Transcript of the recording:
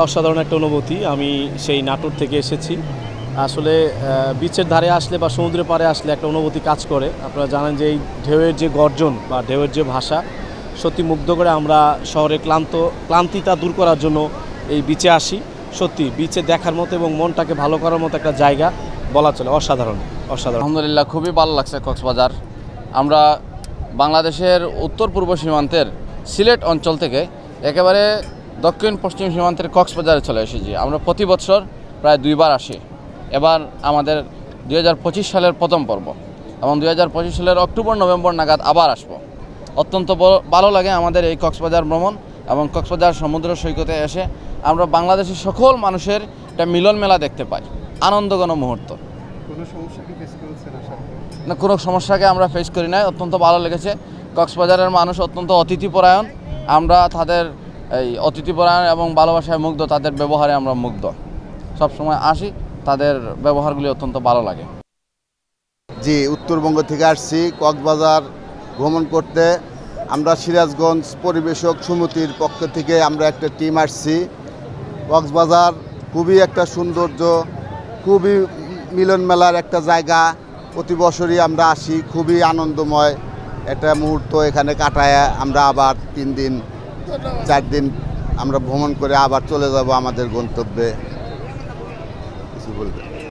অসাধারণ একটা অনুভূতি। আমি সেই নাটোর থেকে এসেছি। আসলে বিচের ধারে আসলে বা সমুদ্রের পাড়ে আসলে একটা অনুভূতি কাজ করে। আপনারা জানেন যে এই ঢেউয়ের যে গর্জন বা ঢেউয়ের যে ভাষা সত্যি মুগ্ধ করে। আমরা শহরে ক্লান্তিতা দূর করার জন্য এই বিচে আসি। সত্যি বিচে দেখার মতো এবং মনটাকে ভালো করার মতো একটা জায়গা বলা চলে। অসাধারণ অসাধারণ। আলহামদুলিল্লাহ, খুবই ভালো লাগছে কক্সবাজার। আমরা বাংলাদেশের উত্তর পূর্ব সীমান্তের সিলেট অঞ্চল থেকে একেবারে দক্ষিণ পশ্চিম সীমান্তের কক্সবাজারে চলে এসেছি। আমরা প্রতি বছর প্রায় 2 বার আসি। এবার আমাদের 2025 সালের প্রথম পর্ব এবং 2025 সালের অক্টোবর নভেম্বর নাগাদ আবার আসব। অত্যন্ত ভালো লাগে আমাদের এই কক্সবাজার ভ্রমণ এবং কক্সবাজার সমুদ্র সৈকতে এসে আমরা বাংলাদেশের সকল মানুষের একটা মিলন মেলা দেখতে পাই। আনন্দঘন মুহূর্ত। না, কোনো সমস্যাকে আমরা ফেস করি নাই। অত্যন্ত ভালো লেগেছে। কক্সবাজারের মানুষ অত্যন্ত অতিথিপরায়ণ। আমরা তাদের এই অতিথিপরায়ণ এবং ভালোবাসায় মুগ্ধ, তাদের ব্যবহারে আমরা মুগ্ধ। সবসময় আসি, তাদের ব্যবহারগুলি অত্যন্ত ভালো লাগে। জি, উত্তরবঙ্গ থেকে আসছি কক্সবাজার ভ্রমণ করতে। আমরা সিরাজগঞ্জ পরিবেশক সমিতির পক্ষ থেকে আমরা একটা টিম আসছি। কক্সবাজার খুবই একটা সৌন্দর্য, খুবই মিলন মেলার একটা জায়গা। প্রতি বছরই আমরা আসি। খুবই আনন্দময় একটা মুহূর্ত এখানে কাটায় আমরা আবার 3 দিন 4 দিন আমরা ভ্রমণ করে আবার চলে যাব আমাদের গন্তব্যে। কিছু বলবেন?